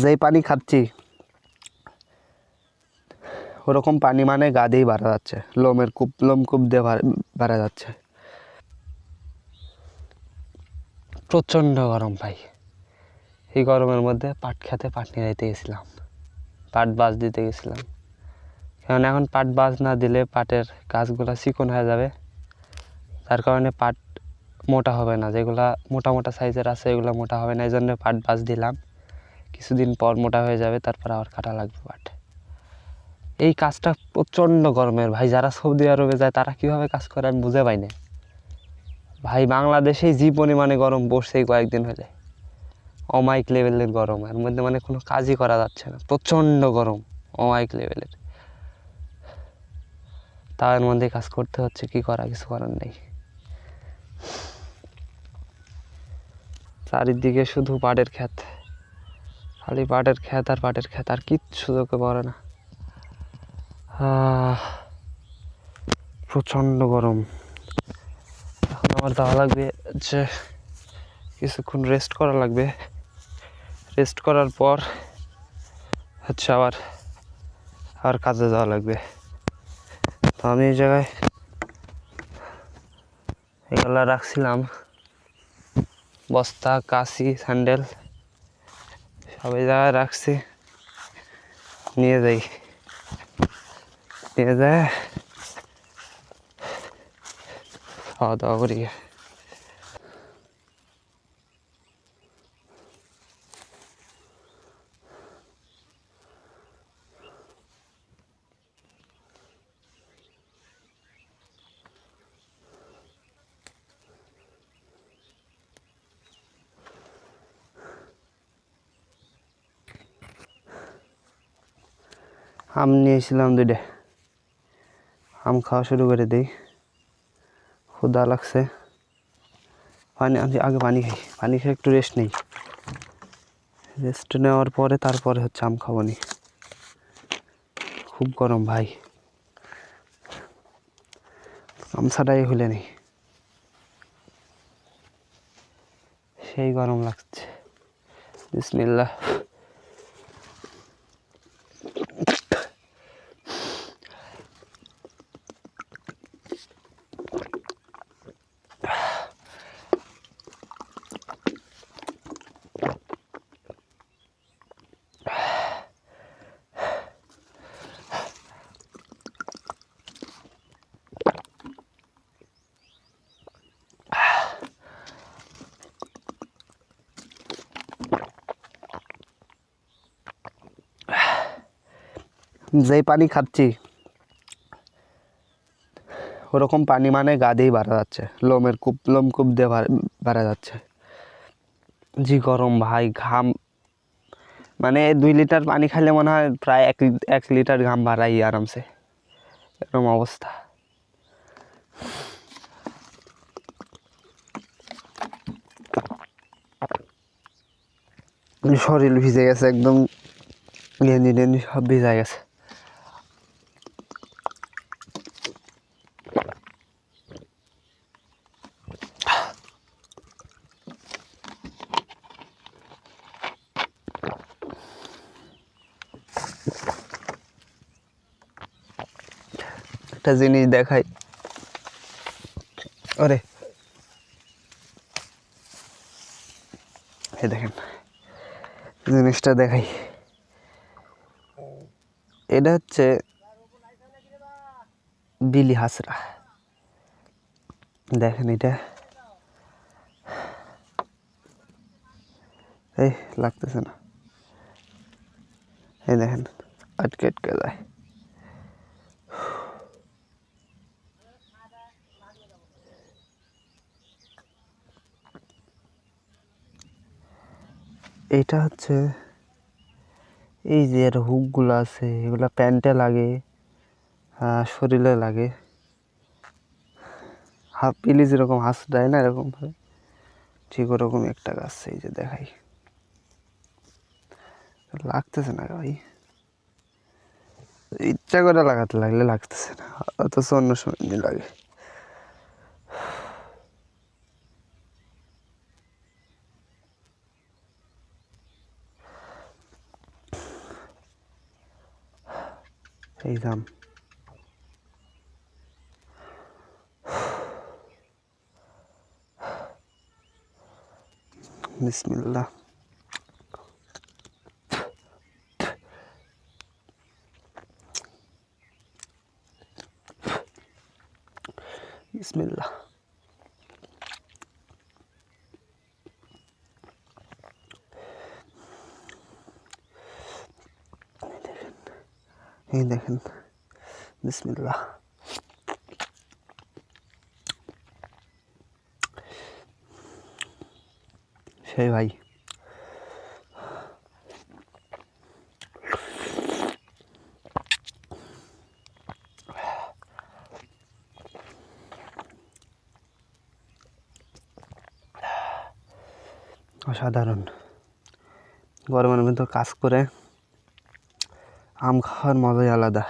যেই পানি খাচ্ছি ওরকম পানি মানে গা দিয়েই বাড়া যাচ্ছে, লোমকূপ দিয়ে বাড়া যাচ্ছে। প্রচণ্ড গরম ভাই। এই গরমের মধ্যে পাট খেতে পাট নিড়াইতে গেছিলাম, পাট বাজ দিতে গেছিলাম। কারণ এখন পাট বাজ না দিলে পাটের গাছগুলা চিকন হয়ে যাবে, যার কারণে পাট মোটা হবে না। যেগুলা মোটা মোটা সাইজের আছে এগুলো মোটা হবে না, এই জন্য পাট বাজ দিলাম। কিছুদিন পর মোটা হয়ে যাবে, তারপর আবার কাটা লাগবে পাট। এই কাজটা প্রচণ্ড গরমের ভাই। যারা সৌদি আরবে যায় তারা কীভাবে কাজ করে আমি বুঝে পাই না ভাই। বাংলাদেশেই যে পরিমাণে গরম পড়ছে এই কয়েকদিন হলে, অমাইক লেভেলের গরম। এর মধ্যে মানে কোনো কাজই করা যাচ্ছে না, প্রচণ্ড গরম, অমাইক লেভেলের। তার মধ্যে কাজ করতে হচ্ছে, কি করা, কিছু করার নেই। চারিদিকে শুধু পাটের ক্ষেত, খালি পাটের ক্ষেত আর পাটের ক্ষেত, আর কিচ্ছু চোখে পড়ে না। প্রচণ্ড গরম। এখন আমার যাওয়া লাগবে যে কিছুক্ষণ রেস্ট করা লাগবে। রেস্ট করার পর হচ্ছে আবার কাজে যাওয়া লাগবে। তো আমি এই জায়গায় এগুলো রাখছিলাম, বস্তা, কাশি, স্যান্ডেল সব এই জায়গায় রাখছি। নিয়ে যায় খাওয়া দাওয়া করি। আম নিয়েছিলাম 2টা, আম খাওয়া শুরু করে দিই। ক্ষুধা লাগছে, পানি আমি আগে পানি খেয়ে একটু রেস্ট নেই। রেস্ট নেওয়ার পরে তারপরে হচ্ছে আম খাবো নি। খুব গরম ভাই, গামছাটাই খুলে নেই, সেই গরম লাগছে। বিসমিল্লাহ। যেই পানি খাচ্ছি ওরকম পানি মানে গা দিয়েই বাড়া যাচ্ছে, লোমকূপ দিয়ে বাড়া যাচ্ছে। জি গরম ভাই, ঘাম মানে 2 লিটার পানি খাইলে মনে হয় প্রায় 1 লিটার ঘাম বাড়াই আরামসে, এরকম অবস্থা। শরীর ভিজে গেছে একদম, গেঞ্জি টেঞ্জি সব ভিজে গেছে। একটা জিনিস দেখাই, ওরে এই দেখেন জিনিসটা দেখাই। এটা হচ্ছে বিলি হাঁসরা, দেখেন এটা, এই লাগতেছে না, এই দেখেন আটকে যায়। এইটা হচ্ছে এই যে এর হুকগুলো আছে, এগুলো প্যান্টে লাগে, শরীরে লাগে। হাফ পিলি যেরকম হাঁস দেয় না এরকম ভাবে, ঠিক ওরকম একটা গাছ। এই যে দেখাই, লাগতেছে না ভাই, ইচ্ছা করে লাগাতে লাগলে লাগতেছে না, অথচ অন্য সময় লাগে। এই জাম। বিসমিল্লাহ। বিসমিল্লাহ। এই দেখেন, বিসমিল্লাহ। সেই ভাই, অসাধারণ। গরমের মধ্যে কাজ করে আম খাওয়ার মজাই আলাদা।